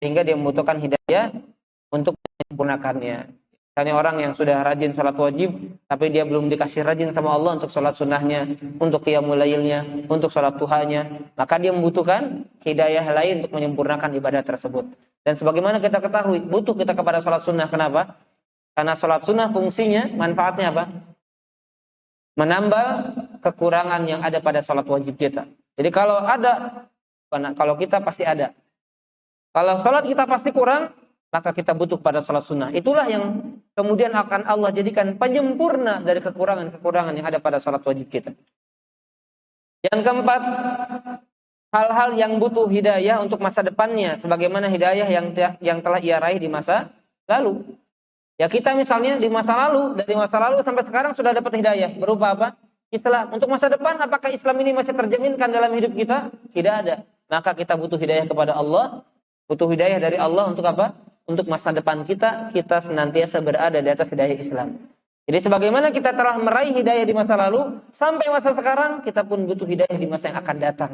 sehingga dia membutuhkan hidayah untuk menyempurnakannya. Misalnya orang yang sudah rajin sholat wajib, tapi dia belum dikasih rajin sama Allah untuk sholat sunnahnya, untuk qiyamul lailnya, untuk sholat duhanya, maka dia membutuhkan hidayah lain untuk menyempurnakan ibadah tersebut. Dan sebagaimana kita ketahui, butuh kita kepada sholat sunnah. Kenapa? Karena sholat sunnah fungsinya, manfaatnya apa? Menambal kekurangan yang ada pada sholat wajib kita. Jadi kalau kita pasti ada. Kalau sholat kita pasti kurang, maka kita butuh pada sholat sunnah. Itulah yang kemudian akan Allah jadikan penyempurna dari kekurangan-kekurangan yang ada pada sholat wajib kita. Yang keempat, hal-hal yang butuh hidayah untuk masa depannya, sebagaimana hidayah yang telah ia raih di masa lalu. Ya kita misalnya di masa lalu, dari masa lalu sampai sekarang sudah dapat hidayah. Berupa apa? Islam. Untuk masa depan, apakah Islam ini masih terjaminkan dalam hidup kita? Tidak ada. Maka kita butuh hidayah kepada Allah. Butuh hidayah dari Allah untuk apa? Untuk masa depan kita senantiasa berada di atas hidayah Islam. Jadi sebagaimana kita telah meraih hidayah di masa lalu, sampai masa sekarang, kita pun butuh hidayah di masa yang akan datang.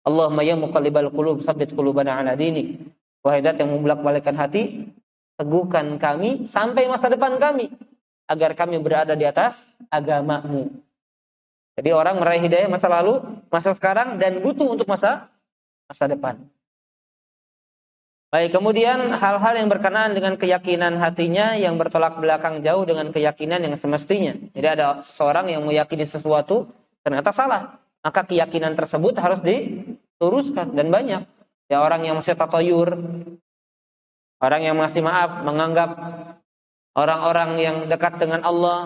Allahumma ya muqallibal qulub, tsabbit qulubana ala dinik. Wahai zat yang membolak-balikkan hati, teguhkan kami sampai masa depan kami, agar kami berada di atas agamamu. Jadi orang meraih hidayah masa lalu, masa sekarang, dan butuh untuk masa depan. Baik, kemudian hal-hal yang berkenaan dengan keyakinan hatinya yang bertolak belakang jauh dengan keyakinan yang semestinya. Jadi ada seseorang yang meyakini sesuatu ternyata salah, maka keyakinan tersebut harus diluruskan. Dan banyak ya orang yang masih tatayur, orang yang masih menganggap orang-orang yang dekat dengan Allah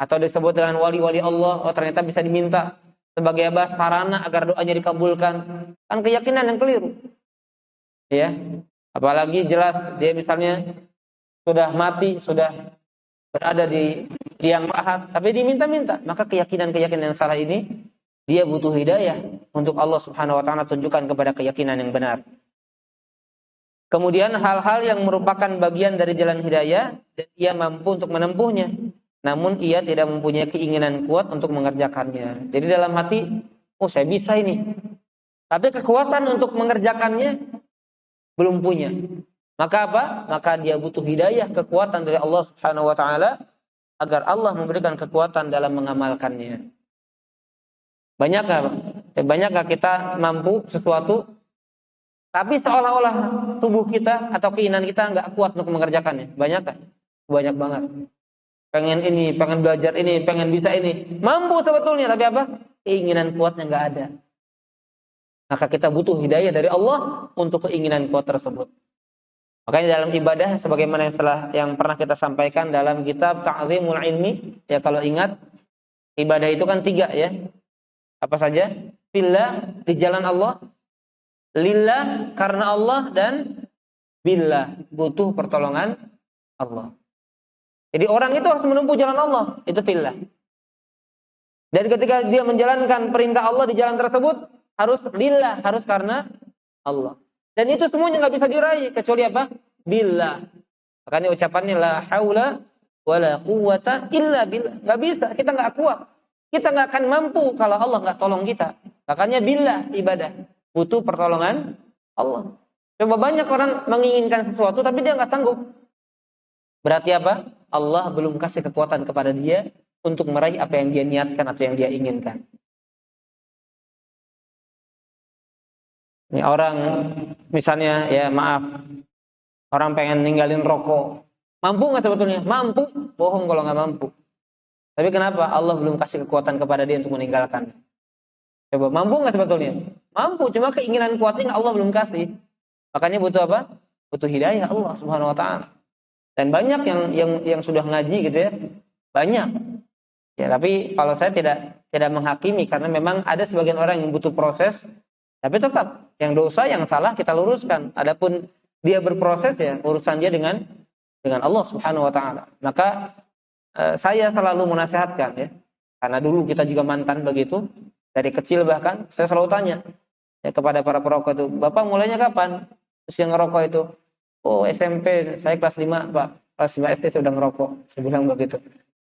atau disebut dengan wali-wali Allah, ternyata bisa diminta sebagai sarana agar doanya dikabulkan. Kan keyakinan yang keliru. Ya. Apalagi jelas dia misalnya sudah mati, sudah berada di liang lahat, tapi diminta-minta, maka keyakinan-keyakinan yang salah ini dia butuh hidayah untuk Allah Subhanahu wa taala tunjukkan kepada keyakinan yang benar. Kemudian hal-hal yang merupakan bagian dari jalan hidayah dan ia mampu untuk menempuhnya, namun ia tidak mempunyai keinginan kuat untuk mengerjakannya. Jadi dalam hati, saya bisa ini, tapi kekuatan untuk mengerjakannya belum punya. Maka apa? Maka dia butuh hidayah, kekuatan dari Allah Subhanahu wa taala agar Allah memberikan kekuatan dalam mengamalkannya. Banyakkah kita mampu sesuatu tapi seolah-olah tubuh kita atau keinginan kita enggak kuat untuk mengerjakannya? Banyakkah? Banyak banget. Pengen ini, pengen belajar ini, pengen bisa ini. Mampu sebetulnya, tapi apa? Keinginan kuatnya enggak ada. Maka kita butuh hidayah dari Allah untuk keinginan kuat tersebut. Makanya dalam ibadah, sebagaimana yang pernah kita sampaikan dalam kitab Ta'zimul Ilmi, ya kalau ingat, ibadah itu kan 3 ya. Apa saja? Fillah, di jalan Allah. Lillah, karena Allah. Dan billah, butuh pertolongan Allah. Jadi orang itu harus menempuh jalan Allah, itu fillah. Dan ketika dia menjalankan perintah Allah di jalan tersebut, harus lillah, harus karena Allah. Dan itu semuanya nggak bisa diraih kecuali apa? Billah. Makanya ucapannya la haula wala quwata illa billah. Nggak bisa, kita nggak kuat. Kita nggak akan mampu kalau Allah nggak tolong kita. Makanya billah ibadah, butuh pertolongan Allah. Coba banyak orang menginginkan sesuatu tapi dia nggak sanggup. Berarti apa? Allah belum kasih kekuatan kepada dia untuk meraih apa yang dia niatkan atau yang dia inginkan. Ini orang misalnya orang pengen ninggalin rokok, mampu nggak sebetulnya? Mampu, bohong kalau nggak mampu. Tapi kenapa Allah belum kasih kekuatan kepada dia untuk meninggalkan? Coba mampu nggak sebetulnya? Mampu, cuma keinginan kuatnya Allah belum kasih. Makanya butuh apa? Butuh hidayah Allah Subhanahu Wa Taala. Dan banyak yang sudah ngaji gitu ya, banyak. Ya tapi kalau saya tidak menghakimi karena memang ada sebagian orang yang butuh proses. Tapi tetap, yang dosa, yang salah kita luruskan. Adapun dia berproses ya, urusan dia dengan Allah Subhanahu wa taala. Maka saya selalu menasihatkan ya. Karena dulu kita juga mantan begitu, dari kecil bahkan saya selalu tanya ya kepada para perokok itu, "Bapak mulainya kapan?" Terus yang ngerokok itu, "Oh, SMP, saya kelas 5, Pak. Kelas 5 SD saya sudah ngerokok." Saya bilang begitu.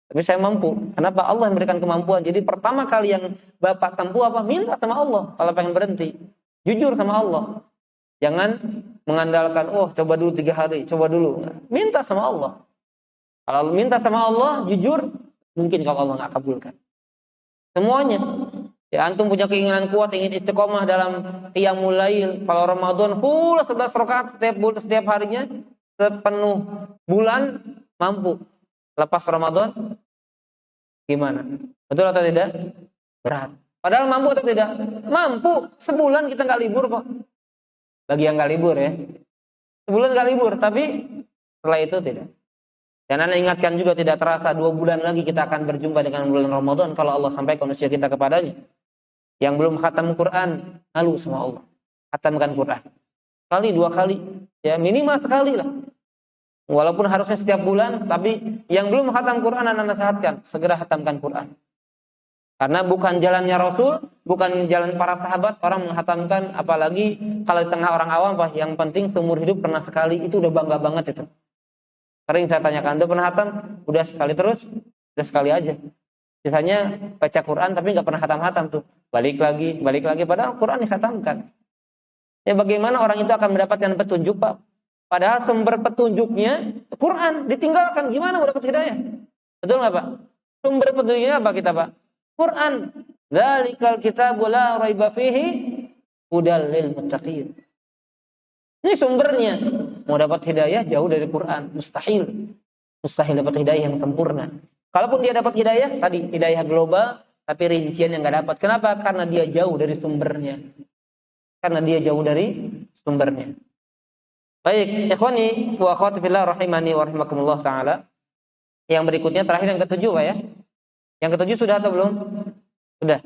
Tapi saya mampu. Kenapa? Allah memberikan kemampuan. Jadi pertama kali yang Bapak tempuh apa? Minta sama Allah kalau pengen berhenti. Jujur sama Allah. Jangan mengandalkan, oh coba dulu 3 hari, coba dulu. Minta sama Allah. Kalau minta sama Allah, jujur, mungkin kalau Allah nggak kabulkan. Semuanya. Ya, antum punya keinginan kuat, ingin istiqomah dalam qiyamul lail. Kalau Ramadan full 11 rakaat setiap harinya, sepenuh bulan mampu. Lepas Ramadan gimana? Betul atau tidak? Berat. Padahal mampu atau tidak? Mampu. Sebulan kita nggak libur kok. Bagi yang nggak libur ya. Sebulan nggak libur, tapi setelah itu tidak. Dan Anda ingatkan juga, tidak terasa 2 bulan lagi kita akan berjumpa dengan bulan Ramadan kalau Allah sampaikan usia kita kepadanya. Yang belum khatam Quran, malu sama Allah. Khatamkan Quran. Sekali, 2 kali. Ya minimal sekali lah. Walaupun harusnya setiap bulan, tapi yang belum khatam Quran Anda nasihatkan, segera khatamkan Quran. Karena bukan jalannya Rasul, bukan jalan para sahabat orang menghatamkan, apalagi kalau di tengah orang awam, Pak, yang penting seumur hidup pernah sekali, itu udah bangga banget itu. Sering saya tanyakan, udah pernah khatam? Udah sekali terus, udah sekali aja. Sisanya baca Quran tapi nggak pernah khatam-khatam tuh. Balik lagi, padahal Quran dikhatamkan. Ya bagaimana orang itu akan mendapatkan petunjuk, Pak? Padahal sumber petunjuknya Quran, ditinggalkan, gimana mau dapat hidayah? Betul nggak, Pak? Sumber petunjuknya apa kita, Pak? Quran. Zalikal kitabu la raiba fihi hudal lil muttaqin. Ini sumbernya. Mau dapat hidayah jauh dari Quran, mustahil. Mustahil dapat hidayah yang sempurna. Kalaupun dia dapat hidayah, tadi hidayah global, tapi rincian yang nggak dapat. Kenapa? Karena dia jauh dari sumbernya. Baik, ikhwani wa akhwati fillah rahimani wa rahimakumullah taala. Yang berikutnya terakhir yang ketujuh, Pak ya. Yang ketujuh sudah atau belum? Sudah.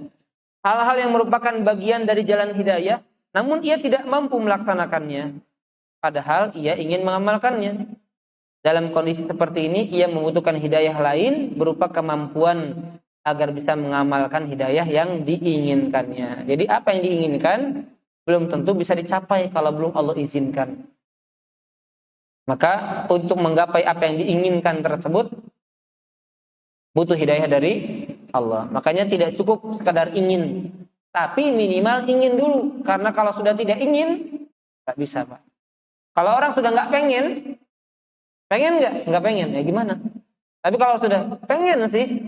Hal-hal yang merupakan bagian dari jalan hidayah, namun ia tidak mampu melaksanakannya. Padahal ia ingin mengamalkannya. Dalam kondisi seperti ini, ia membutuhkan hidayah lain berupa kemampuan agar bisa mengamalkan hidayah yang diinginkannya. Jadi apa yang diinginkan belum tentu bisa dicapai kalau belum Allah izinkan. Maka untuk menggapai apa yang diinginkan tersebut butuh hidayah dari Allah. Makanya tidak cukup sekadar ingin, tapi minimal ingin dulu. Karena kalau sudah tidak ingin, nggak bisa, Pak. Kalau orang sudah nggak pengen nggak? Nggak pengen, ya gimana? Tapi kalau sudah pengen sih,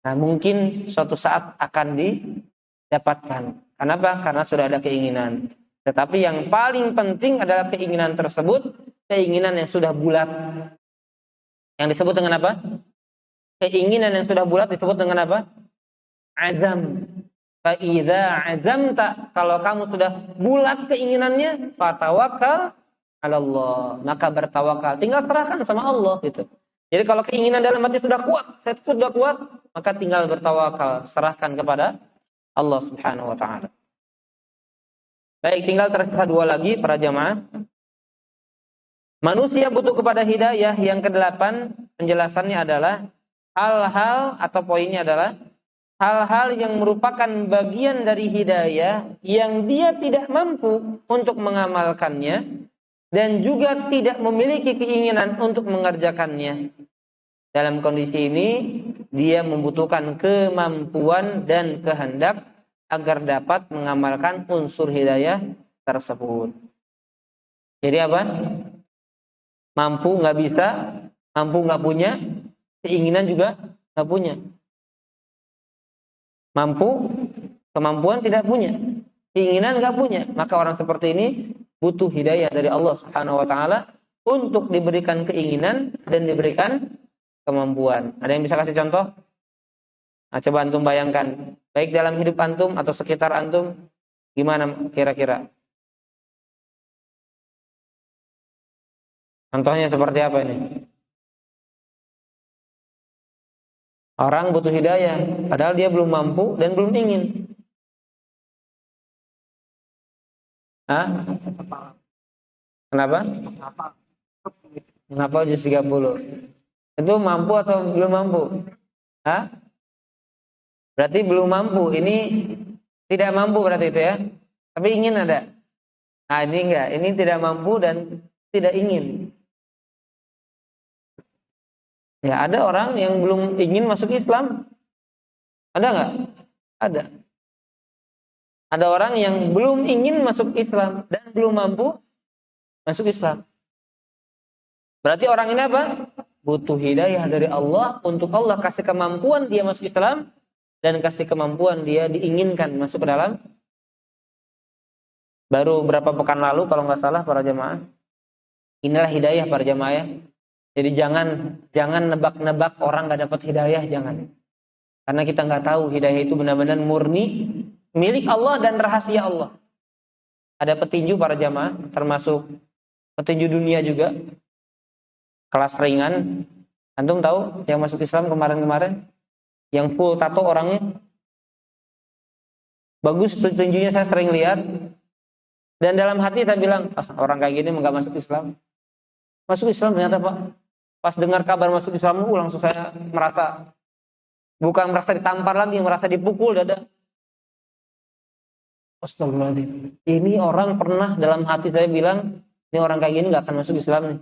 nah mungkin suatu saat akan didapatkan. Kenapa? Karena sudah ada keinginan. Tetapi yang paling penting adalah keinginan tersebut, keinginan yang sudah bulat. Yang disebut dengan apa? Keinginan yang sudah bulat disebut dengan apa? Azam. Fa idza azamta, kalau kamu sudah bulat keinginannya, fatawakkal 'ala Allah, maka bertawakal, tinggal serahkan sama Allah gitu. Jadi kalau keinginan dalam hati sudah kuat, saya sudah kuat, maka tinggal bertawakal, serahkan kepada Allah Subhanahu wa taala. Baik, tinggal tersisa 2 lagi para jamaah. Manusia butuh kepada hidayah yang ke-8, penjelasannya adalah hal-hal atau poinnya adalah hal-hal yang merupakan bagian dari hidayah yang dia tidak mampu untuk mengamalkannya dan juga tidak memiliki keinginan untuk mengerjakannya. Dalam kondisi ini, dia membutuhkan kemampuan dan kehendak agar dapat mengamalkan unsur hidayah tersebut. Jadi apa? Mampu nggak bisa, mampu nggak punya, keinginan juga nggak punya. Mampu, kemampuan tidak punya, keinginan nggak punya. Maka orang seperti ini butuh hidayah dari Allah Subhanahu wa taala untuk diberikan keinginan dan diberikan kemampuan. Ada yang bisa kasih contoh? Nah, coba antum bayangkan, baik dalam hidup antum atau sekitar antum, gimana kira-kira? Contohnya seperti apa ini? Orang butuh hidayah, padahal dia belum mampu dan belum ingin. Hah? Kenapa? Mengapa juz 30? Itu mampu atau belum mampu? Hah? Berarti belum mampu. Ini tidak mampu berarti itu ya. Tapi ingin ada. Nah ini enggak. Ini tidak mampu dan tidak ingin. Ya ada orang yang belum ingin masuk Islam. Ada enggak? Ada. Ada orang yang belum ingin masuk Islam dan belum mampu masuk Islam. Berarti orang ini apa? Butuh hidayah dari Allah untuk Allah kasih kemampuan dia masuk Islam dan kasih kemampuan dia diinginkan masuk ke dalam. Baru berapa pekan lalu kalau nggak salah para jamaah. Inilah hidayah para jamaah ya. Jadi jangan nebak-nebak orang nggak dapat hidayah, jangan. Karena kita nggak tahu hidayah itu benar-benar murni milik Allah dan rahasia Allah. Ada petinju para jamaah, termasuk petinju dunia juga. Kelas ringan, antum tahu yang masuk Islam kemarin-kemarin, yang full tato orangnya, bagus tinjunya, saya sering lihat, dan dalam hati saya bilang, orang kayak gini nggak masuk Islam. Masuk Islam ternyata Pak, pas dengar kabar masuk Islam, langsung saya merasa, bukan merasa ditampar lagi, merasa dipukul dada. Astagfirullahaladzim, ini orang pernah dalam hati saya bilang, ini orang kayak gini nggak akan masuk Islam nih.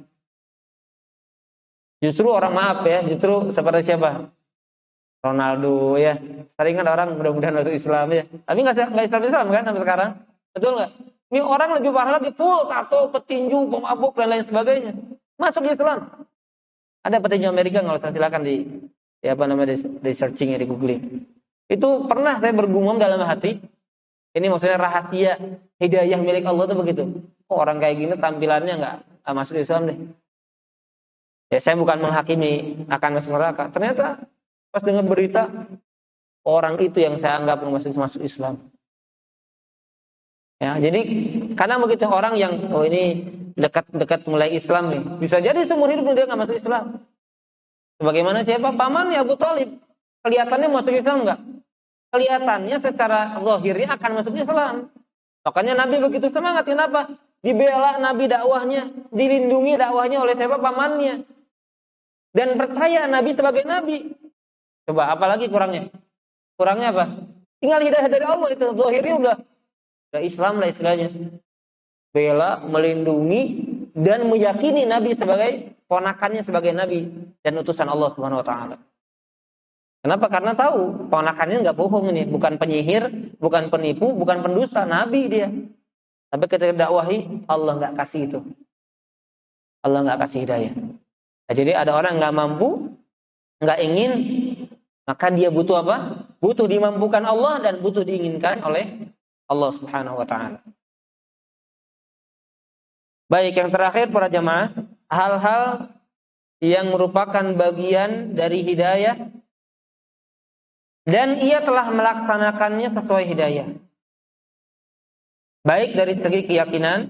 Justru orang maaf ya, justru seperti siapa? Ronaldo ya. Sering kan orang mudah-mudahan masuk Islam ya. Tapi nggak Islam kan sampai sekarang, betul nggak? Ini orang lebih parah lagi, full tato, petinju, pemabuk dan lain sebagainya. Masuk Islam. Ada petinju Amerika, nggak usah silakan di searching ya, di googling. Itu pernah saya bergumam dalam hati. Ini maksudnya rahasia hidayah milik Allah itu begitu. Orang kayak gini tampilannya nggak masuk Islam deh. Ya saya bukan menghakimi akan masuk neraka. Ternyata pas dengar berita orang itu yang saya anggap masuk Islam. Ya, jadi karena begitu orang yang ini dekat mulai Islam nih, bisa jadi seumur hidup dia nggak masuk Islam. Bagaimana siapa? Pamannya Abu Thalib. Kelihatannya masuk Islam nggak? Kelihatannya secara zahirnya akan masuk Islam. Makanya Nabi begitu semangat. Kenapa? Dibela Nabi dakwahnya, dilindungi dakwahnya oleh siapa? Pamannya. Dan percaya Nabi sebagai Nabi. Coba apalagi kurangnya? Kurangnya apa? Tinggal hidayah dari Allah itu. Zahirnya udah Islam lah istilahnya. Bela, melindungi dan meyakini Nabi sebagai ponakannya sebagai Nabi dan utusan Allah Subhanahu Wa Taala. Kenapa? Karena tahu ponakannya nggak bohong ini, bukan penyihir, bukan penipu, bukan pendusta, Nabi dia. Tapi ketika dakwahi Allah nggak kasih itu. Allah nggak kasih hidayah. Nah, jadi ada orang nggak mampu, nggak ingin, maka dia butuh apa? Butuh dimampukan Allah dan butuh diinginkan oleh Allah Subhanahu Wa Taala. Baik, yang terakhir para jamaah, hal-hal yang merupakan bagian dari hidayah dan ia telah melaksanakannya sesuai hidayah. Baik dari segi keyakinan,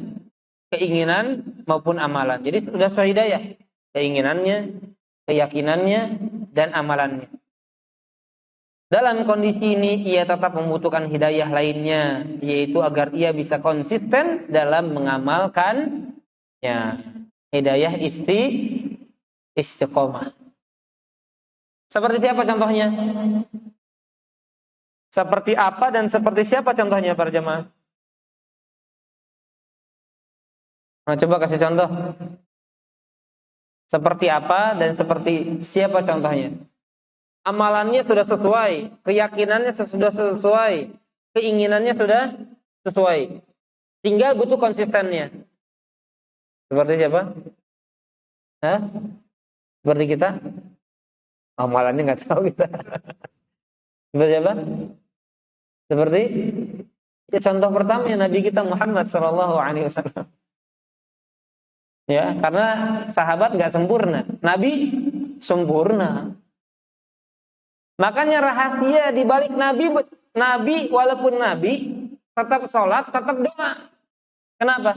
keinginan maupun amalan. Jadi sudah sesuai hidayah. Keinginannya, keyakinannya, dan amalannya. Dalam kondisi ini ia tetap membutuhkan hidayah lainnya, yaitu agar ia bisa konsisten dalam mengamalkannya. Hidayah istiqomah. Seperti siapa contohnya? Seperti apa dan seperti siapa contohnya para jemaah? Nah, coba kasih contoh. Seperti apa dan seperti siapa contohnya? Amalannya sudah sesuai, keyakinannya sudah sesuai, keinginannya sudah sesuai. Tinggal butuh konsistennya. Seperti siapa? Hah? Seperti kita? Amalannya nggak tahu kita. Seperti siapa? Seperti ya, contoh pertama Nabi kita Muhammad SAW. Ya, karena sahabat nggak sempurna, Nabi sempurna. Makanya rahasia di balik Nabi walaupun Nabi tetap sholat, tetap doa. Kenapa?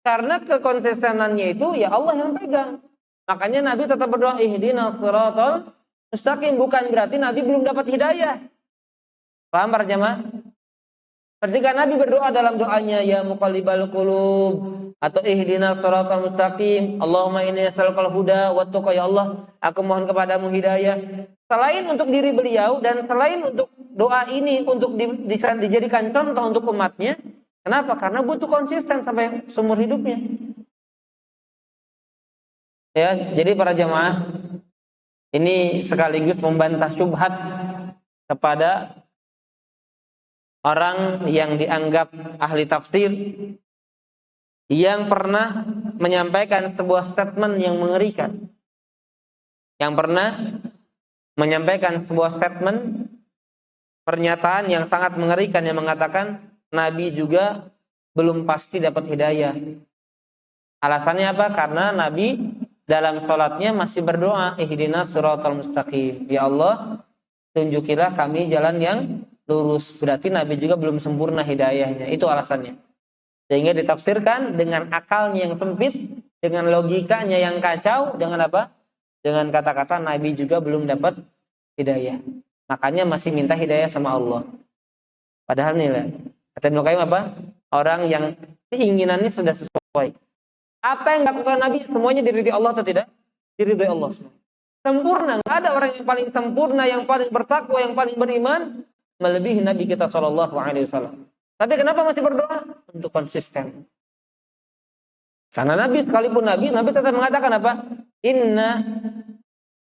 Karena kekonsistenannya itu ya Allah yang pegang. Makanya Nabi tetap berdoa ihdinas shiratal mustaqim, bukan berarti Nabi belum dapat hidayah. Paham para jamaah? Ketika Nabi berdoa dalam doanya ya muqallibal qulub atau ihdinas shiratal mustaqim, Allahumma inni as'alukal huda wat tuqa, ya Allah, aku mohon kepadamu hidayah. Selain untuk diri beliau dan selain untuk doa ini untuk dijadikan contoh untuk umatnya. Kenapa? Karena butuh konsisten sampai seumur hidupnya. Ya, jadi para jamaah ini sekaligus membantah syubhat kepada orang yang dianggap ahli tafsir yang pernah menyampaikan sebuah statement yang mengerikan. Yang pernah menyampaikan sebuah statement, pernyataan yang sangat mengerikan yang mengatakan Nabi juga belum pasti dapat hidayah. Alasannya apa? Karena Nabi dalam sholatnya masih berdoa, ihdinas siratal mustaqim. Ya Allah, tunjukilah kami jalan yang lurus. Berarti Nabi juga belum sempurna hidayahnya. Itu alasannya. Sehingga ditafsirkan dengan akalnya yang sempit, dengan logikanya yang kacau, dengan apa? Dengan kata-kata Nabi juga belum dapat hidayah. Makanya masih minta hidayah sama Allah. Padahal nih lah, kata Ibnu Qayyim apa? Orang yang keinginannya sudah sesuai. Apa yang dilakukan Nabi semuanya diridhoi Allah atau tidak? Diridhoi Allah semua. Sempurna, nggak ada orang yang paling sempurna, yang paling bertakwa, yang paling beriman melebihi Nabi kita Shallallahu Alaihi Wasallam. Tapi kenapa masih berdoa? Untuk konsisten. Karena Nabi sekalipun Nabi tetap mengatakan apa? Inna,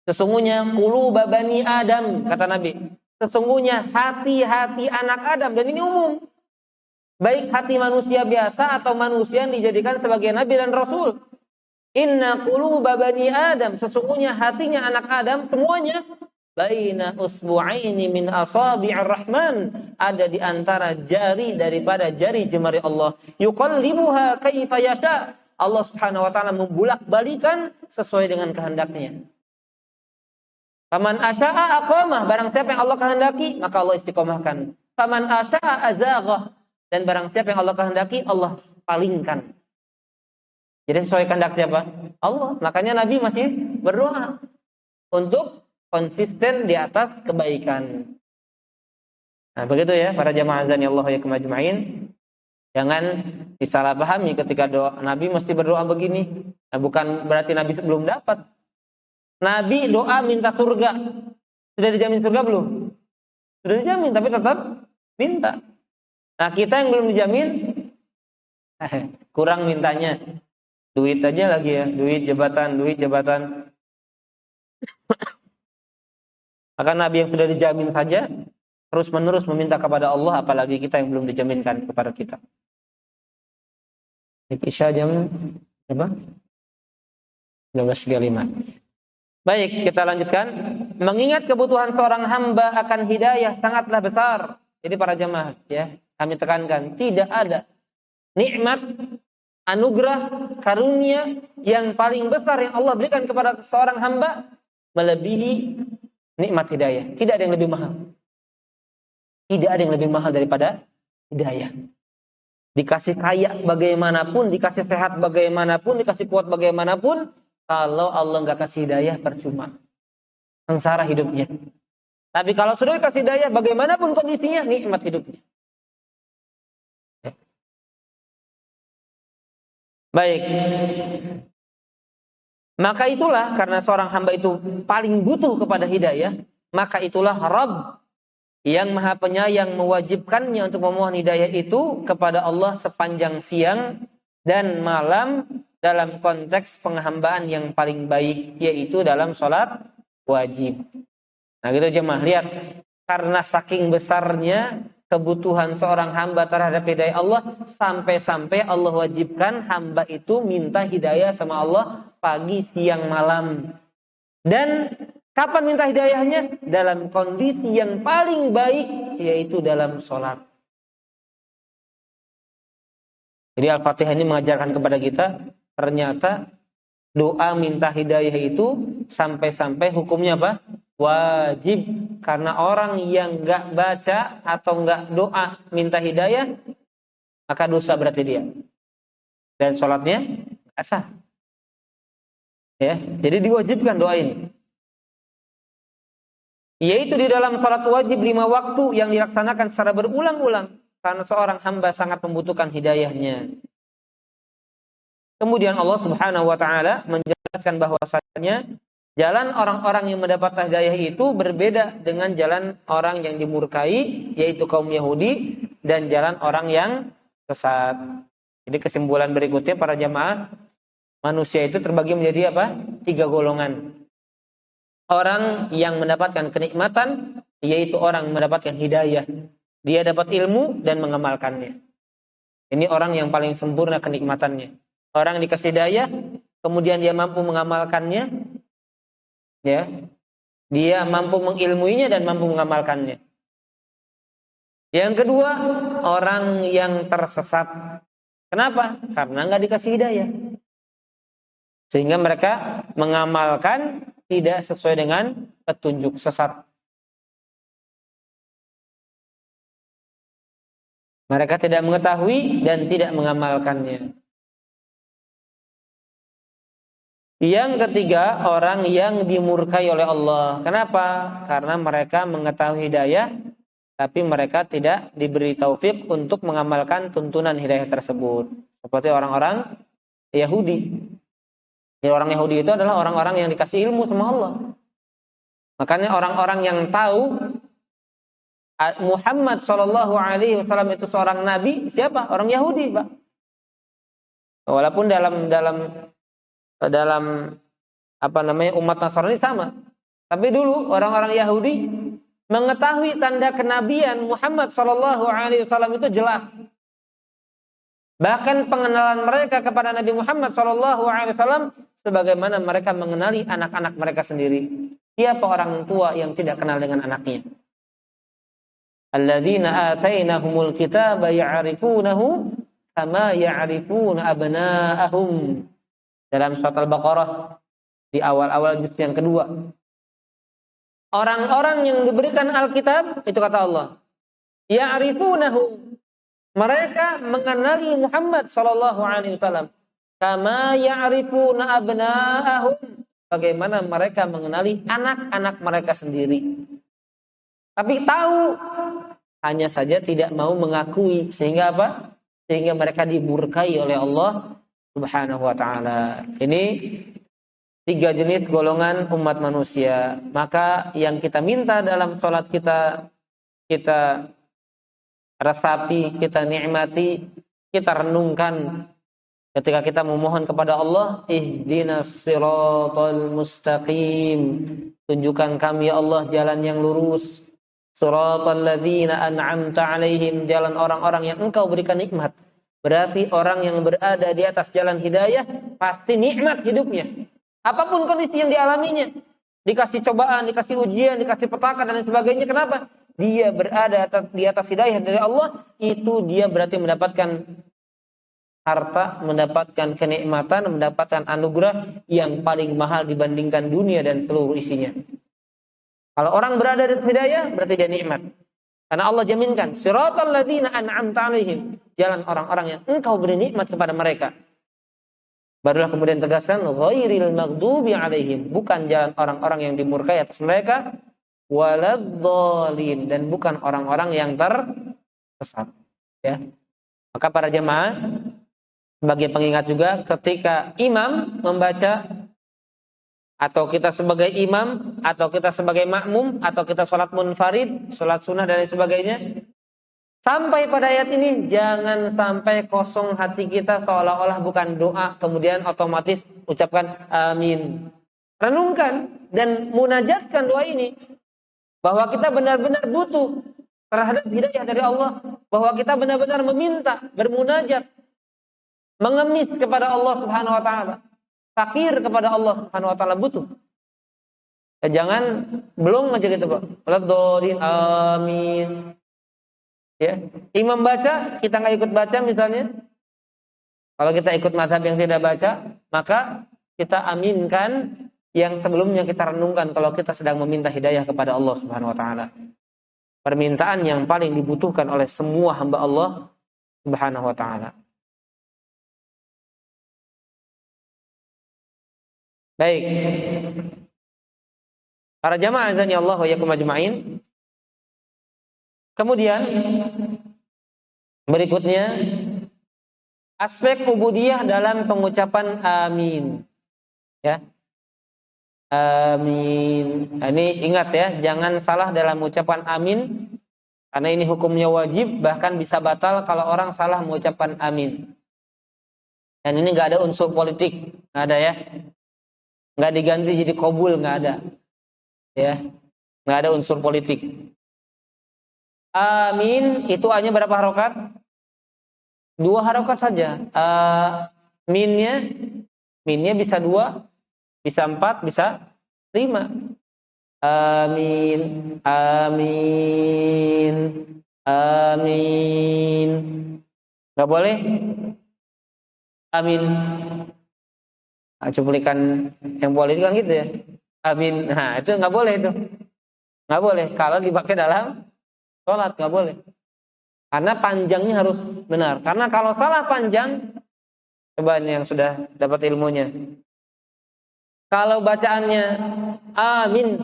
sesungguhnya quluba bani Adam, kata Nabi. Sesungguhnya hati-hati anak Adam, dan ini umum. Baik hati manusia biasa atau manusia yang dijadikan sebagai Nabi dan Rasul. Inna quluba bani Adam, sesungguhnya hatinya anak Adam semuanya baina usbu'aini min asabi'ir rahman, ada di antara jari daripada jari jemari Allah. Yuqallibuha kaifa yasha, Allah Subhanahu wa taala membulak-balikan sesuai dengan kehendaknya. Faman asya'a aqamah, barang siapa yang Allah kehendaki maka Allah istiqomahkan. Faman asya'a azaghah, dan barang siapa yang Allah kehendaki Allah palingkan. Jadi sesuai kehendak siapa? Allah. Makanya Nabi masih berdoa untuk konsisten di atas kebaikan. Nah, begitu ya para jamaah azan ya Allah ya kemajma'in. Jangan disalahpahami ketika doa Nabi mesti berdoa begini. Nah, bukan berarti Nabi belum dapat. Nabi doa minta surga. Sudah dijamin surga belum? Sudah dijamin tapi tetap minta. Nah, kita yang belum dijamin kurang mintanya. Duit aja lagi ya, duit jabatan. Maka Nabi yang sudah dijamin saja terus-menerus meminta kepada Allah, apalagi kita yang belum dijaminkan kepada kita. Isya jam berapa? 12.35. Baik, kita lanjutkan. Mengingat kebutuhan seorang hamba akan hidayah sangatlah besar. Jadi para jamaah ya, kami tekankan, tidak ada nikmat, anugerah, karunia yang paling besar yang Allah berikan kepada seorang hamba melebihi nikmat hidayah. Tidak ada yang lebih mahal. Tidak ada yang lebih mahal daripada hidayah. Dikasih kaya bagaimanapun, dikasih sehat bagaimanapun, dikasih kuat bagaimanapun, kalau Allah nggak kasih hidayah percuma. Sengsara hidupnya. Tapi kalau sudah dikasih hidayah bagaimanapun kondisinya, nikmat hidupnya. Baik. Maka itulah karena seorang hamba itu paling butuh kepada hidayah, maka itulah Rabb yang Maha Penyayang mewajibkannya untuk memohon hidayah itu kepada Allah sepanjang siang dan malam dalam konteks penghambaan yang paling baik, yaitu dalam sholat wajib. Nah gitu jemaah, lihat, karena saking besarnya kebutuhan seorang hamba terhadap hidayah Allah, sampai-sampai Allah wajibkan hamba itu minta hidayah sama Allah pagi, siang, malam. Dan kapan minta hidayahnya? Dalam kondisi yang paling baik, yaitu dalam sholat. Jadi Al-Fatihah ini mengajarkan kepada kita, ternyata doa minta hidayah itu sampai-sampai hukumnya apa? Wajib. Karena orang yang gak baca atau gak doa minta hidayah, maka dosa berarti dia. Dan sholatnya gak sah. Ya, jadi diwajibkan doa ini. Yaitu di dalam sholat wajib 5 waktu yang dilaksanakan secara berulang-ulang. Karena seorang hamba sangat membutuhkan hidayahnya. Kemudian Allah Subhanahu wa ta'ala menjelaskan bahwasanya jalan orang-orang yang mendapat hidayah itu berbeda dengan jalan orang yang dimurkai, yaitu kaum Yahudi, dan jalan orang yang sesat. Jadi kesimpulan berikutnya para jamaah, manusia itu terbagi menjadi apa? 3 golongan. Orang yang mendapatkan kenikmatan, yaitu orang yang mendapatkan hidayah. Dia dapat ilmu dan mengamalkannya. Ini orang yang paling sempurna kenikmatannya. Orang dikasih hidayah, kemudian dia mampu mengamalkannya, ya, dia mampu mengilmuinya dan mampu mengamalkannya. Yang kedua, orang yang tersesat. Kenapa? Karena nggak dikasih hidayah. Sehingga mereka mengamalkan tidak sesuai dengan petunjuk, sesat. Mereka tidak mengetahui dan tidak mengamalkannya. Yang ketiga, orang yang dimurkai oleh Allah. Kenapa? Karena mereka mengetahui hidayah, tapi mereka tidak diberi taufik untuk mengamalkan tuntunan hidayah tersebut. Seperti orang-orang Yahudi. Jadi orang Yahudi itu adalah orang-orang yang dikasih ilmu sama Allah. Makanya orang-orang yang tahu Muhammad Shallallahu Alaihi Wasallam itu seorang nabi, siapa? Orang Yahudi, Pak. Walaupun dalam umat Nasrani sama. Tapi dulu orang-orang Yahudi mengetahui tanda kenabian Muhammad Shallallahu Alaihi Wasallam itu jelas. Bahkan pengenalan mereka kepada Nabi Muhammad Shallallahu Alaihi Wasallam sebagaimana mereka mengenali anak-anak mereka sendiri. Siapa orang tua yang tidak kenal dengan anaknya? Alladzina atainahumul kitaba ya'rifunahu kama ya'rifuna abna'ahum. Dalam surat Al-Baqarah di awal-awal juz yang kedua. Orang-orang yang diberikan Alkitab, itu kata Allah, ya'rifunahu, mereka mengenali Muhammad sallallahu alaihi wasallam kama ya'rifuna abna'ahum, bagaimana mereka mengenali anak-anak mereka sendiri. Tapi tahu, hanya saja tidak mau mengakui. Sehingga apa? Sehingga mereka dimurkai oleh Allah Subhanahu wa ta'ala. Ini 3 jenis golongan umat manusia. Maka yang kita minta dalam sholat kita resapi, kita nikmati, kita renungkan ketika kita memohon kepada Allah, ihdinas siratal mustaqim, tunjukkan kami ya Allah jalan yang lurus. Siratal ladzina an'amta alaihim, jalan orang-orang yang engkau berikan nikmat. Berarti orang yang berada di atas jalan hidayah pasti nikmat hidupnya. Apapun kondisi yang dialaminya, dikasih cobaan, dikasih ujian, dikasih petaka dan sebagainya. Kenapa? Dia berada di atas hidayah dari Allah, itu dia berarti mendapatkan harta, mendapatkan kenikmatan, mendapatkan anugerah yang paling mahal dibandingkan dunia dan seluruh isinya. Kalau orang berada di atas hidayah, berarti dia nikmat. Karena Allah jaminkan, siratal ladzina an'amta alaihim, jalan orang-orang yang engkau beri nikmat kepada mereka. Barulah kemudian tegaskan, ghairil maghdubi alaihim, bukan jalan orang-orang yang dimurkai atas mereka, waladhdallin, dan bukan orang-orang yang tersesat. Ya. Maka para jemaah, sebagai pengingat juga, ketika imam membaca, atau kita sebagai imam, atau kita sebagai makmum, atau kita sholat munfarid, sholat sunnah dan lain sebagainya, sampai pada ayat ini jangan sampai kosong hati kita seolah-olah bukan doa, kemudian otomatis ucapkan amin. Renungkan dan munajatkan doa ini, bahwa kita benar-benar butuh terhadap hidayah dari Allah, bahwa kita benar-benar meminta, bermunajat, mengemis kepada Allah Subhanahu wa ta'ala, fakir kepada Allah Subhanahu wa ta'ala, butuh. Jangan belum aja gitu, Pak. Waladhdallin, amin. Ya, imam baca, kita nggak ikut baca misalnya. Kalau kita ikut mazhab yang tidak baca, maka kita aminkan yang sebelumnya kita renungkan kalau kita sedang meminta hidayah kepada Allah Subhanahu wa ta'ala. Permintaan yang paling dibutuhkan oleh semua hamba Allah Subhanahu wa ta'ala. Baik. Para jamaah azani Allah wa yakum ajma'in. Kemudian berikutnya aspek ubudiyah dalam pengucapan amin. Ya. Amin. Ini ingat ya, jangan salah dalam ucapan amin, karena ini hukumnya wajib, bahkan bisa batal kalau orang salah mengucapkan amin. Dan ini nggak ada unsur politik, nggak ada ya. Nggak diganti jadi qabul, nggak ada. Ya, nggak ada unsur politik. Amin itu hanya berapa harokat? 2 harokat saja. Minnya bisa 2, bisa 4, bisa 5. Amin, amin, amin. Nggak boleh? Amin. Nah, cuplikan yang boleh itu kan gitu ya. Amin. Nah, itu nggak boleh itu. Nggak boleh. Kalau dipakai dalam sholat nggak boleh. Karena panjangnya harus benar. Karena kalau salah panjang, coba ini yang sudah dapat ilmunya. Kalau bacaannya amin,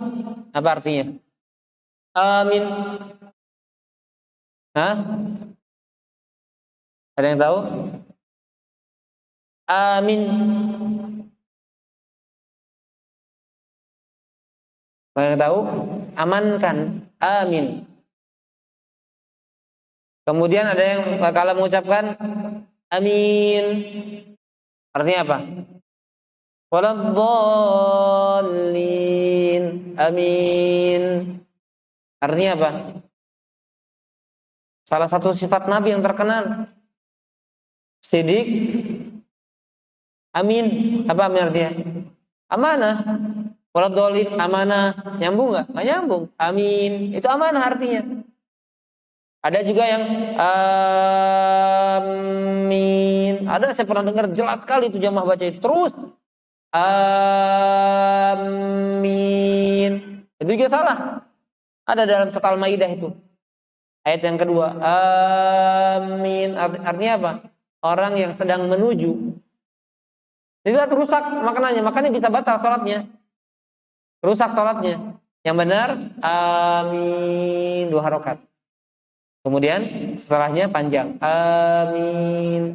apa artinya? Amin. Hah? Ada yang tahu? Amin. Ada yang tahu? Amankan. Amin. Kemudian ada yang kalau mengucapkan amin, artinya apa? Waladdallin. Amin. Artinya apa? Salah satu sifat Nabi yang terkenal. Sidik. Amin. Apa amin artinya? Amanah. Waladdallin, amanah. Nyambung nggak? Nggak nyambung. Amin. Itu amanah artinya. Ada juga yang amin. Ada saya pernah dengar jelas sekali itu jamaah baca itu terus. Amin. Itu juga salah. Ada dalam surat Al-Maidah itu. Ayat yang kedua. Amin. Artinya apa? Orang yang sedang menuju. Tidak rusak maknanya. Makanya bisa batal sholatnya. Rusak sholatnya. Yang benar. Amin. 2 harokat. Kemudian setelahnya panjang. Amin.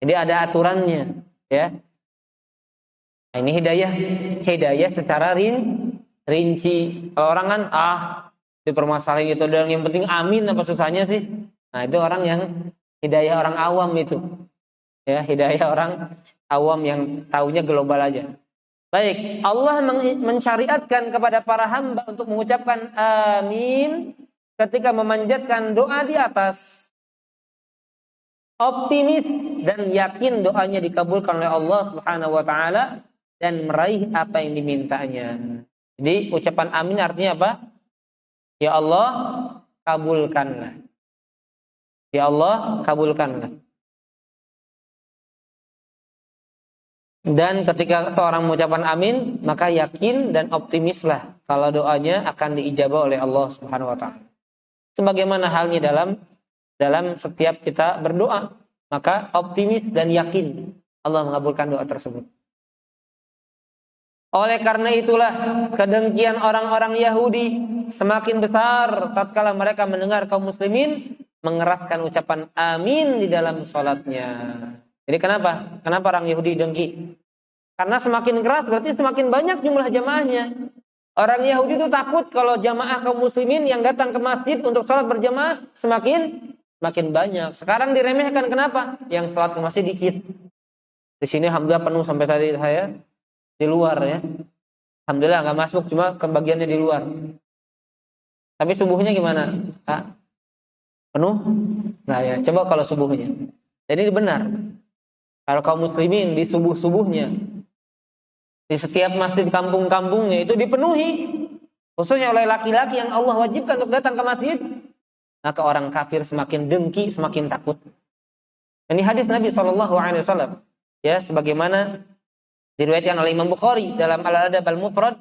Jadi ada aturannya. Ya. Nah, ini hidayah secara rinci. Kalau orang kan dipermasalahin gitu dan yang penting amin apa susahnya sih? Nah, itu orang yang hidayah orang awam itu. Ya, hidayah orang awam yang taunya global aja. Baik, Allah mensyariatkan kepada para hamba untuk mengucapkan amin ketika memanjatkan doa di atas. Optimis dan yakin doanya dikabulkan oleh Allah Subhanahu wa taala dan meraih apa yang dimintanya. Jadi ucapan amin artinya apa? Ya Allah, kabulkanlah. Ya Allah, kabulkanlah. Dan ketika seorang mengucapkan amin, maka yakin dan optimislah kalau doanya akan diijabah oleh Allah Subhanahu wa taala. Sebagaimana halnya dalam setiap kita berdoa, maka optimis dan yakin Allah mengabulkan doa tersebut. Oleh karena itulah kedengkian orang-orang Yahudi semakin besar tatkala mereka mendengar kaum muslimin mengeraskan ucapan amin di dalam sholatnya. Jadi kenapa? Kenapa orang Yahudi dengki? Karena semakin keras berarti semakin banyak jumlah jamaahnya. Orang Yahudi itu takut kalau jamaah kaum muslimin yang datang ke masjid untuk sholat berjamaah semakin banyak. Sekarang diremehkan, kenapa? Yang sholat ke masjid dikit. Di sini alhamdulillah penuh sampai tadi saya di luar ya. Alhamdulillah nggak masuk, cuma kebagiannya di luar. Tapi subuhnya gimana? Penuh? Nah ya, coba kalau subuhnya. Jadi benar. Kalau kaum muslimin di subuh-subuhnya di setiap masjid kampung-kampungnya itu dipenuhi, khususnya oleh laki-laki yang Allah wajibkan untuk datang ke masjid, maka orang kafir semakin dengki, semakin takut. Ini hadis Nabi SAW, ya, sebagaimana diriwayatkan oleh Imam Bukhari dalam Al-Adab Al-Mufrad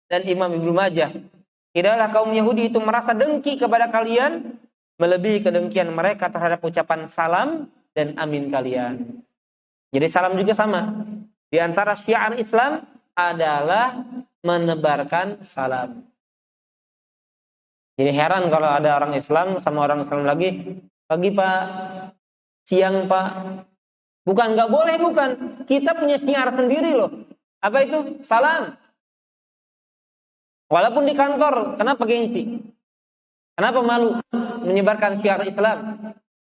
dan Imam Ibnu Majah. Tidaklah kaum Yahudi itu merasa dengki kepada kalian melebihi kedengkian mereka terhadap ucapan salam dan amin kalian. Jadi salam juga sama. Di antara syiar Islam adalah menebarkan salam. Jadi heran kalau ada orang Islam sama orang Islam lagi, pagi Pak, siang Pak. Bukan nggak boleh, bukan. Kita punya syiar sendiri loh. Apa itu? Salam. Walaupun di kantor, kenapa gengsi? Kenapa malu menyebarkan syiar Islam?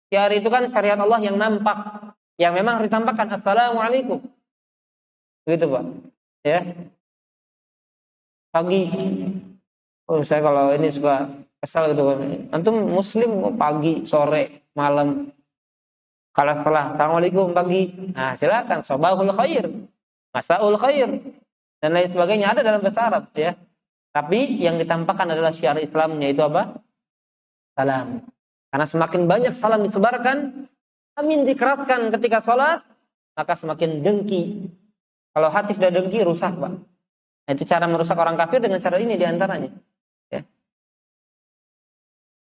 Syiar itu kan syariat Allah yang nampak, yang memang harus ditampakkan. Assalamualaikum. Begitu Pak. Ya. Pagi. Oh, saya kalau ini suka kesal gitu. Antum muslim pagi, sore, malam. Kalau setelah Assalamualaikum pagi, nah silakan sabahul khair, masaul khair, dan lain sebagainya ada dalam bahasa Arab ya. Tapi yang ditampakkan adalah syiar Islamnya itu apa? Salam. Karena semakin banyak salam disebarkan, amin dikeraskan ketika sholat, maka semakin dengki. Kalau hati sudah dengki, rusak, Pak. Nah, itu cara merusak orang kafir dengan cara ini diantaranya. Ya.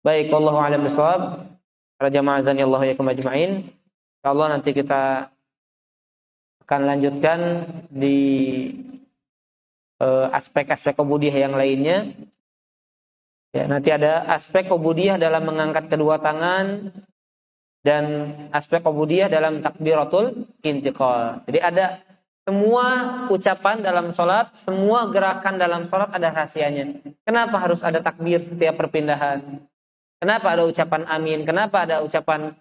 Baik, wallahu a'lam bishawab. Para jamaah azanillahu yakum ajma'in. Insyaallah nanti kita akan lanjutkan di aspek-aspek ubudiyah yang lainnya. Ya, nanti ada aspek ubudiyah dalam mengangkat kedua tangan dan aspek ubudiyah dalam takbiratul intiqal. Jadi ada semua ucapan dalam sholat, semua gerakan dalam sholat ada rahasianya. Kenapa harus ada takbir setiap perpindahan? Kenapa ada ucapan amin? Kenapa ada ucapan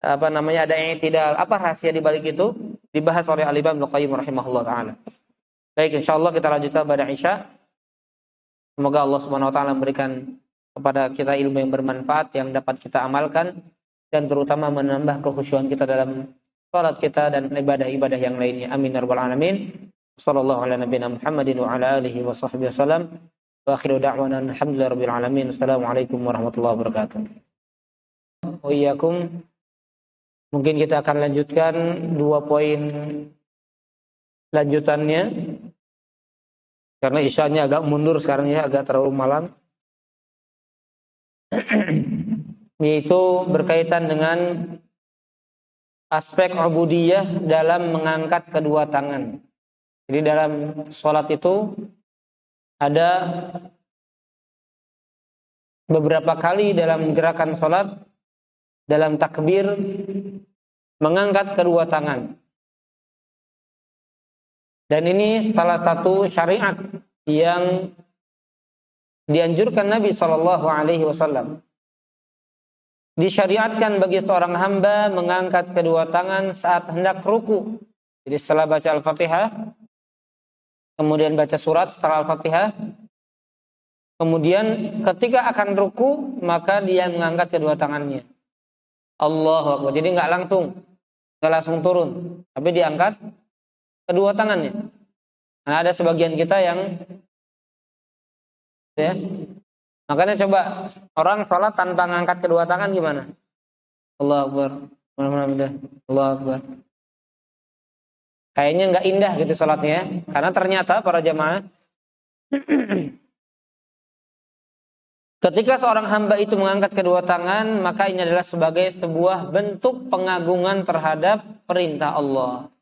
ada i'tidal? Apa rahasia di balik itu? Dibahas oleh Al-Imam Ibnu Qayyim rahimahullah taala. Baik, insyaallah kita lanjutkan pada Isya. Semoga Allah Subhanahu wa taala memberikan kepada kita ilmu yang bermanfaat yang dapat kita amalkan dan terutama menambah kekhusyuan kita dalam salat kita dan ibadah-ibadah yang lainnya. Amin ya rabbal alamin. Shallallahu ala nabiyina Muhammadin wa ala alihi wa sahbihi wasallam. Wa akhiru da'wana alhamdulillahi rabbil alamin. Assalamualaikum warahmatullahi wabarakatuh. Wa iyyakum. Mungkin kita akan lanjutkan 2 poin lanjutannya. Karena isyanya agak mundur sekarang ya, agak terlalu malam. Yaitu berkaitan dengan aspek ubudiyah dalam mengangkat kedua tangan. Jadi dalam sholat itu ada beberapa kali dalam gerakan sholat, dalam takbir, mengangkat kedua tangan. Dan ini salah satu syariat yang dianjurkan Nabi SAW. Disyariatkan bagi seorang hamba mengangkat kedua tangan saat hendak ruku. Jadi setelah baca Al-Fatihah, kemudian baca surat setelah Al-Fatihah, kemudian ketika akan ruku, maka dia mengangkat kedua tangannya. Allahu Akbar. Jadi nggak langsung turun, tapi diangkat kedua tangannya. Nah, ada sebagian kita yang ya, makanya coba orang sholat tanpa ngangkat kedua tangan gimana? Allahu Akbar. Allahu Akbar. Kayaknya nggak indah gitu sholatnya ya. Karena ternyata para jamaah ketika seorang hamba itu mengangkat kedua tangan, maka ini adalah sebagai sebuah bentuk pengagungan terhadap perintah Allah.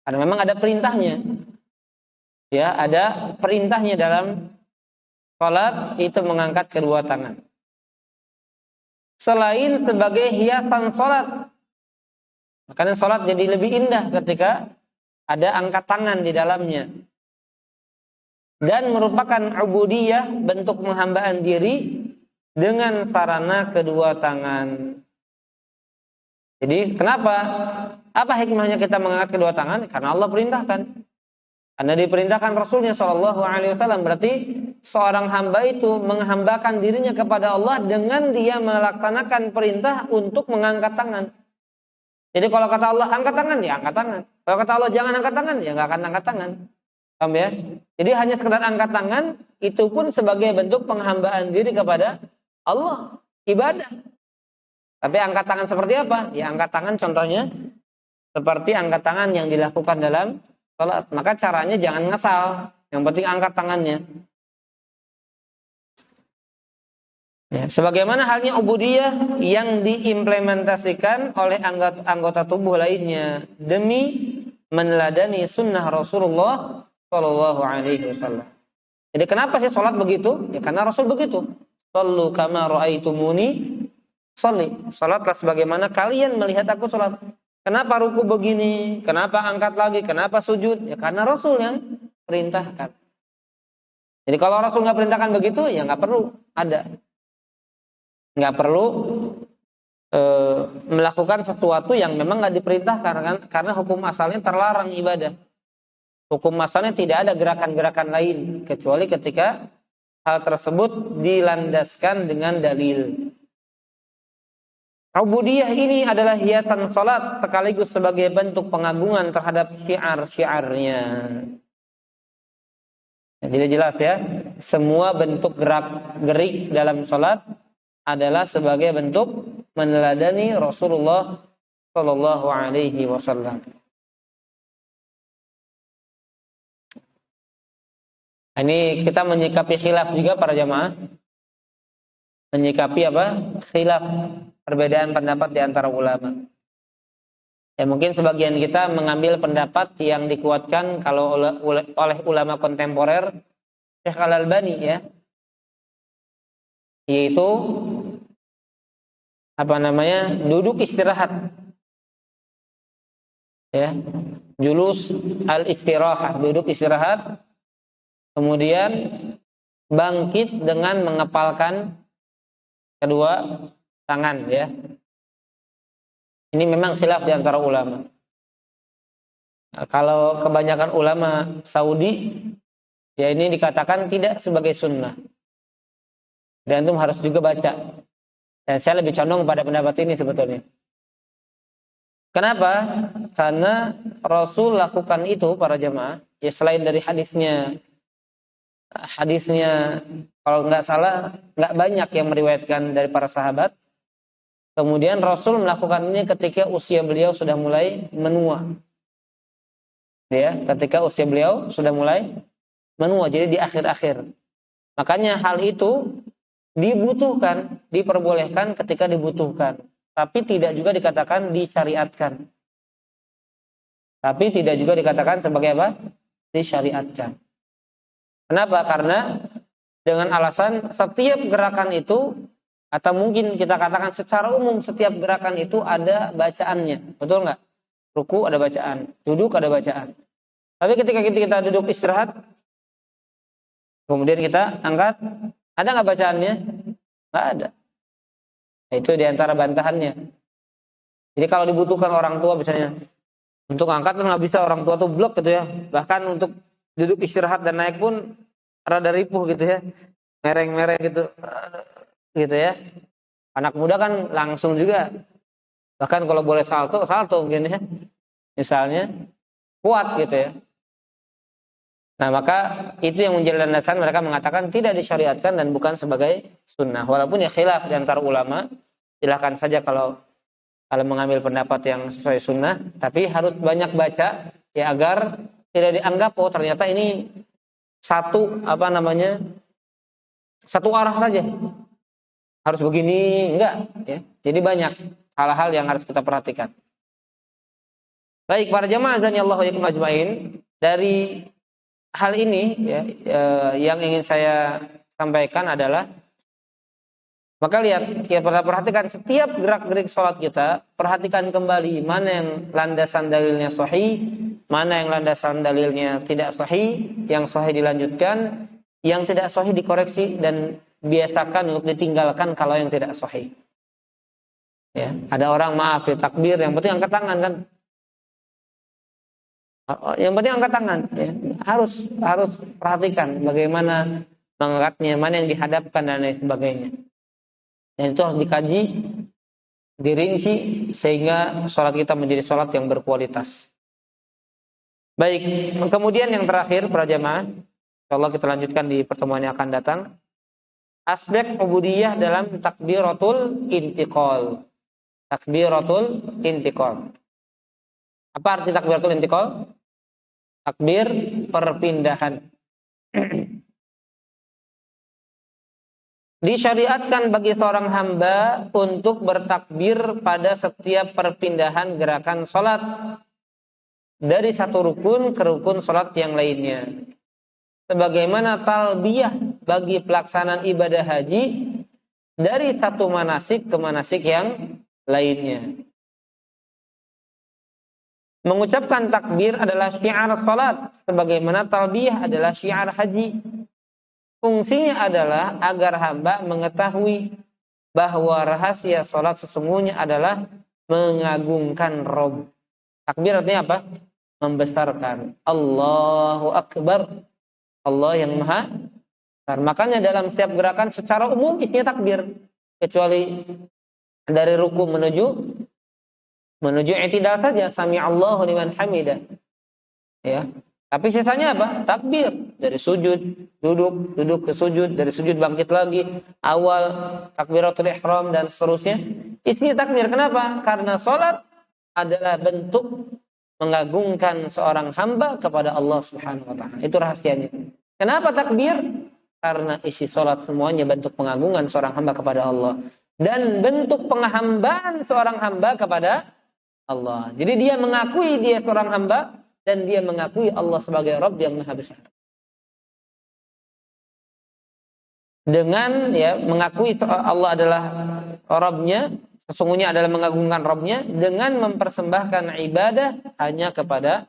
Karena memang ada perintahnya. Ya, ada perintahnya dalam salat itu mengangkat kedua tangan. Selain sebagai hiasan salat. Makanya salat jadi lebih indah ketika ada angkat tangan di dalamnya. Dan merupakan ubudiyah, bentuk penghambaan diri dengan sarana kedua tangan. Jadi kenapa? Apa hikmahnya kita mengangkat kedua tangan? Karena Allah perintahkan. Karena diperintahkan Rasulnya SAW. Berarti seorang hamba itu menghambakan dirinya kepada Allah dengan dia melaksanakan perintah untuk mengangkat tangan. Jadi kalau kata Allah angkat tangan, ya angkat tangan. Kalau kata Allah jangan angkat tangan, ya nggak akan angkat tangan. Paham ya? Jadi hanya sekedar angkat tangan, itu pun sebagai bentuk penghambaan diri kepada Allah. Ibadah. Tapi angkat tangan seperti apa? Ya angkat tangan contohnya seperti angkat tangan yang dilakukan dalam salat. Maka caranya jangan ngesal. Yang penting angkat tangannya. Ya, sebagaimana halnya ubudiyah yang diimplementasikan oleh anggota tubuh lainnya demi meneladani sunnah Rasulullah Shallallahu Alaihi Wasallam. Jadi kenapa sih salat begitu? Ya karena Rasul begitu. Sallu kama ra'aitumuni sholli. Salatlah sebagaimana kalian melihat aku salat. Kenapa ruku begini? Kenapa angkat lagi? Kenapa sujud? Ya karena Rasul yang perintahkan. Jadi kalau Rasul nggak perintahkan begitu, ya nggak perlu ada. Nggak perlu melakukan sesuatu yang memang nggak diperintahkan karena hukum asalnya terlarang ibadah. Hukum asalnya tidak ada gerakan-gerakan lain kecuali ketika hal tersebut dilandaskan dengan dalil. Ubudiyah ini adalah hiasan salat sekaligus sebagai bentuk pengagungan terhadap syiar-syiarnya. Jadi jelas ya, semua bentuk gerak-gerik dalam salat adalah sebagai bentuk meneladani Rasulullah Shallallahu Alaihi Wasallam. Ini kita menyikapi khilaf juga para jamaah. Menyikapi apa? Khilaf, perbedaan pendapat di antara ulama. Ya mungkin sebagian kita mengambil pendapat yang dikuatkan kalau oleh ulama kontemporer Syekh Al-Albani ya. Yaitu duduk istirahat. Ya. Julus al-istirahah, duduk istirahat. Kemudian bangkit dengan mengepalkan kedua tangan ya. Ini memang khilaf di antara ulama. Nah, kalau kebanyakan ulama Saudi ya ini dikatakan tidak sebagai sunnah. Dan antum harus juga baca. Dan saya lebih condong pada pendapat ini sebetulnya. Kenapa? Karena Rasul lakukan itu para jamaah. Ya selain dari hadisnya kalau nggak salah nggak banyak yang meriwayatkan dari para sahabat. Kemudian Rasul melakukan ini ketika usia beliau sudah mulai menua. Ya, ketika usia beliau sudah mulai menua, jadi di akhir-akhir. Makanya hal itu dibutuhkan, diperbolehkan ketika dibutuhkan, tapi tidak juga dikatakan disyariatkan. Tapi tidak juga dikatakan sebagai apa? Disyariatkan. Kenapa? Karena dengan alasan setiap gerakan itu, atau mungkin kita katakan secara umum setiap gerakan itu ada bacaannya, betul nggak? Ruku ada bacaan, duduk ada bacaan. Tapi ketika kita duduk istirahat, kemudian kita angkat, ada nggak bacaannya? Nggak ada. Itu diantara bantahannya. Jadi kalau dibutuhkan orang tua misalnya untuk angkat kan nggak bisa, orang tua tuh blok gitu ya. Bahkan untuk duduk istirahat dan naik pun rada ripuh gitu ya, mereng-mereng gitu ya. Anak muda kan langsung juga, bahkan kalau boleh salto mungkin ya, misalnya kuat gitu ya. Nah maka itu yang menjadi landasan mereka mengatakan tidak disyariatkan dan bukan sebagai sunnah. Walaupun ya khilaf di antara ulama, silahkan saja kalau mengambil pendapat yang sesuai sunnah, tapi harus banyak baca ya agar tidak dianggap oh ternyata ini satu arah saja. Harus begini, enggak ya. Jadi banyak hal-hal yang harus kita perhatikan. Baik para jamaah azanillahu wa iyyakum ajmain, dari hal ini ya, yang ingin saya sampaikan adalah maka lihat, kita perhatikan setiap gerak-gerik sholat kita, perhatikan kembali mana yang landasan dalilnya sahih, mana yang landasan dalilnya tidak sahih, yang sahih dilanjutkan, yang tidak sahih dikoreksi dan biasakan untuk ditinggalkan kalau yang tidak sahih. Ya, ada orang maaf ya takbir, yang penting angkat tangan kan. Yang penting angkat tangan, ya. Harus perhatikan bagaimana mengangkatnya, mana yang dihadapkan dan lain sebagainya. Dan itu harus dikaji, dirinci sehingga sholat kita menjadi sholat yang berkualitas. Baik, kemudian yang terakhir para jamaah, insyaallah kita lanjutkan di pertemuan yang akan datang. Aspek ubudiyah dalam takbiratul intiqal. Takbiratul intiqal. Apa arti takbiratul intiqal? Takbir perpindahan. Disyariatkan bagi seorang hamba untuk bertakbir pada setiap perpindahan gerakan sholat dari satu rukun ke rukun sholat yang lainnya. Sebagaimana talbiyah bagi pelaksanaan ibadah haji dari satu manasik ke manasik yang lainnya. Mengucapkan takbir adalah syiar salat, sebagaimana talbiyah adalah syiar haji. Fungsinya adalah agar hamba mengetahui bahwa rahasia salat sesungguhnya adalah mengagungkan Rabb. Takbir artinya apa? Membesarkan. Allahu Akbar. Allah yang maha besar. Makanya dalam setiap gerakan secara umum isinya takbir. Kecuali Dari ruku menuju i'tidal saja, sami Allahu liman hamidah. Ya. Tapi sisanya apa? Takbir. Dari sujud, duduk ke sujud, dari sujud bangkit lagi, awal takbiratul ihram dan seterusnya. Isinya takbir. Kenapa? Karena salat adalah bentuk mengagungkan seorang hamba kepada Allah Subhanahu wa taala. Itu rahasianya. Kenapa takbir? Karena isi salat semuanya bentuk pengagungan seorang hamba kepada Allah dan bentuk penghambaan seorang hamba kepada Allah. Jadi dia mengakui dia seorang hamba dan dia mengakui Allah sebagai Rabb yang Maha Besar. Dengan mengakui Allah adalah Rabb-nya, sesungguhnya adalah mengagungkan Rabb-nya dengan mempersembahkan ibadah hanya kepada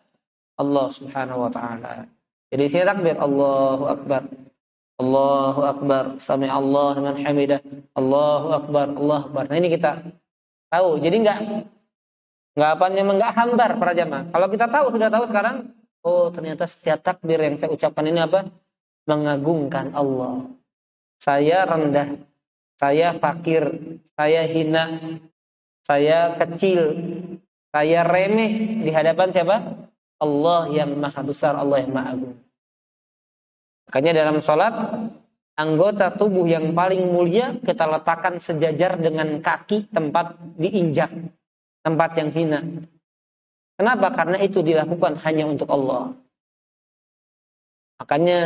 Allah Subhanahu wa taala. Jadi isinya takbir, Allahu Akbar. Allahu Akbar, sami Allah liman hamidah. Allahu Akbar, Allahu Akbar. Nah ini kita tahu. Jadi enggak hambar para jamaah. Kalau kita sudah tahu sekarang, oh ternyata setiap takbir yang saya ucapkan ini apa? Mengagungkan Allah. Saya rendah, saya fakir, saya hina, saya kecil, saya remeh di hadapan siapa? Allah yang Maha Besar, Allah yang Maha Agung. Makanya dalam sholat, anggota tubuh yang paling mulia kita letakkan sejajar dengan kaki tempat diinjak, tempat yang hina. Kenapa? Karena itu dilakukan hanya untuk Allah. Makanya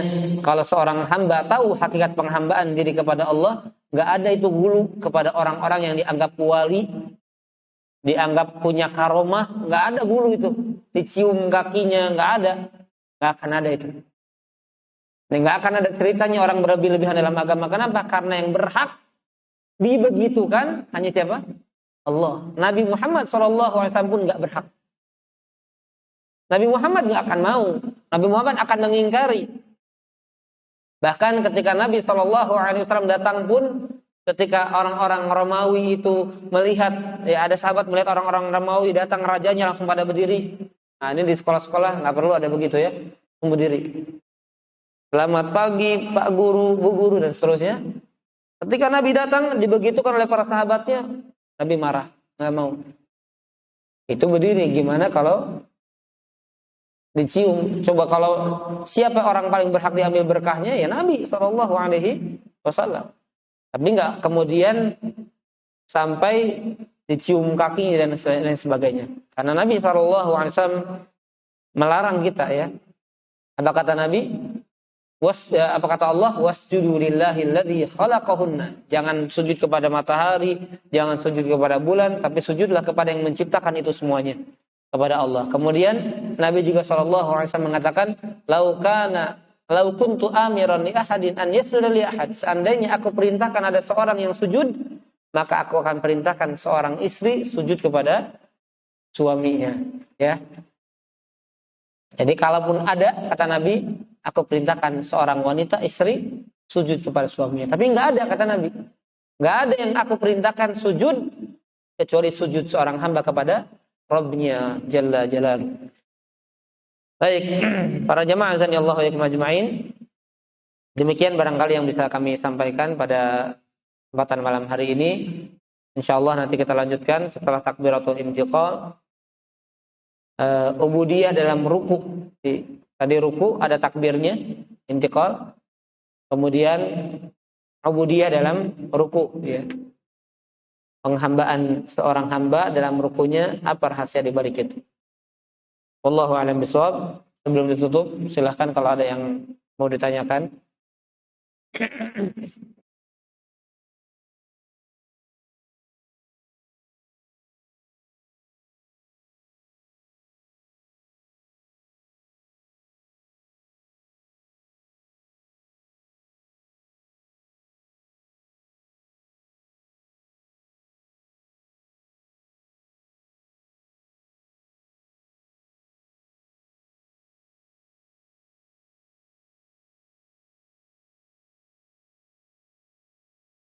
kalau seorang hamba tahu hakikat penghambaan diri kepada Allah, nggak ada itu hulu kepada orang-orang yang dianggap wali, dianggap punya karomah, nggak ada hulu itu. Dicium kakinya, nggak akan ada itu. Nggak akan ada ceritanya orang berlebih-lebihan dalam agama. Kenapa? Karena yang berhak dibegitukan hanya siapa? Allah. Nabi Muhammad SAW pun nggak berhak. Nabi Muhammad nggak akan mau. Nabi Muhammad akan mengingkari. Bahkan ketika Nabi SAW datang pun, ketika orang-orang Romawi itu melihat, ada sahabat melihat orang-orang Romawi datang, rajanya langsung pada berdiri. Nah ini di sekolah-sekolah nggak perlu ada begitu ya, langsung berdiri. Selamat pagi Pak Guru, Bu Guru dan seterusnya. Ketika Nabi datang dibegitukan oleh para sahabatnya, Nabi marah, nggak mau. Itu berdiri. Gimana kalau dicium? Coba kalau siapa orang paling berhak diambil berkahnya, ya Nabi SAW. Tapi nggak kemudian sampai dicium kakinya dan lain sebagainya. Karena Nabi SAW melarang kita ya. Apa kata Nabi? Apa kata Allah? Wasjudu lillahilladzi khalaqahunna. Jangan sujud kepada matahari, jangan sujud kepada bulan, tapi sujudlah kepada yang menciptakan itu semuanya, kepada Allah. Kemudian Nabi juga SAW mengatakan, lau kuntu amiran li ahadin an yasjuda li ahad. Seandainya aku perintahkan ada seorang yang sujud, maka aku akan perintahkan seorang istri sujud kepada suaminya, ya. Jadi kalaupun ada, kata Nabi, aku perintahkan seorang wanita, istri, sujud kepada suaminya. Tapi nggak ada, kata Nabi. Nggak ada yang aku perintahkan sujud, kecuali sujud seorang hamba kepada Rabbnya Jalla Jalaluhu. Baik, para jamaah azanillahu wa iyyakum ajma'in. Demikian barangkali yang bisa kami sampaikan pada kesempatan malam hari ini. Insyaallah nanti kita lanjutkan setelah takbiratul intiqal. Ubudiyah dalam ruku. Tadi ruku ada takbirnya, intiqal. Kemudian ubudiyah dalam ruku, ya. Penghambaan seorang hamba dalam rukunya, apa rahasia di balik itu? Wallahu a'lam bishawab. Sebelum ditutup, silahkan kalau ada yang mau ditanyakan.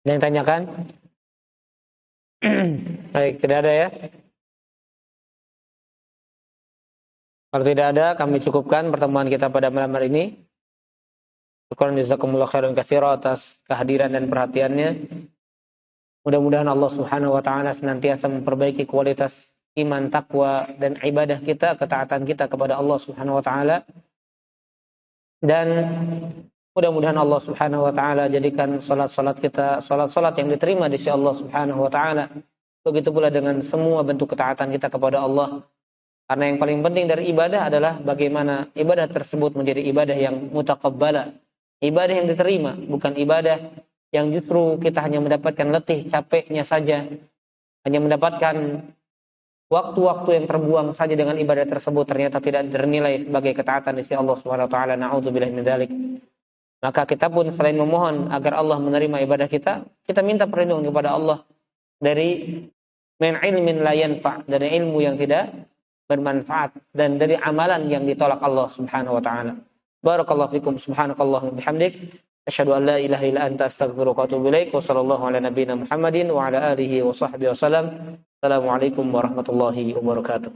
Ada yang tanyakan? Baik, tidak ada ya. Kalau tidak ada, kami cukupkan pertemuan kita pada malam hari ini. Syukran jazakumullah khairan katsira atas kehadiran dan perhatiannya. Mudah-mudahan Allah Subhanahu wa taala senantiasa memperbaiki kualitas iman, takwa dan ibadah kita, ketaatan kita kepada Allah Subhanahu wa taala. Dan mudah-mudahan Allah Subhanahu wa taala jadikan salat-salat kita salat-salat yang diterima di sisi Allah Subhanahu wa taala. Begitu pula dengan semua bentuk ketaatan kita kepada Allah. Karena yang paling penting dari ibadah adalah bagaimana ibadah tersebut menjadi ibadah yang mutaqabbala, ibadah yang diterima, bukan ibadah yang justru kita hanya mendapatkan letih, capeknya saja, hanya mendapatkan waktu-waktu yang terbuang saja dengan ibadah tersebut, ternyata tidak ternilai sebagai ketaatan di sisi Allah Subhanahu wa taala. Na'udzubillahi min dzalik. Maka kita pun selain memohon agar Allah menerima ibadah kita, kita minta perlindungan kepada Allah dari min ilmin la yanfa', dari ilmu yang tidak bermanfaat, dan dari amalan yang ditolak Allah Subhanahu wa taala. Barakallahu fikum, subhanakallahumma bihamdik, asyhadu an la ilaha illa anta, astaghfiruka wa atubu ilaik. Wa sallallahu ala nabiyyina Muhammadin wa ala alihi wa sahbihi wasallam. Assalamualaikum warahmatullahi wabarakatuh.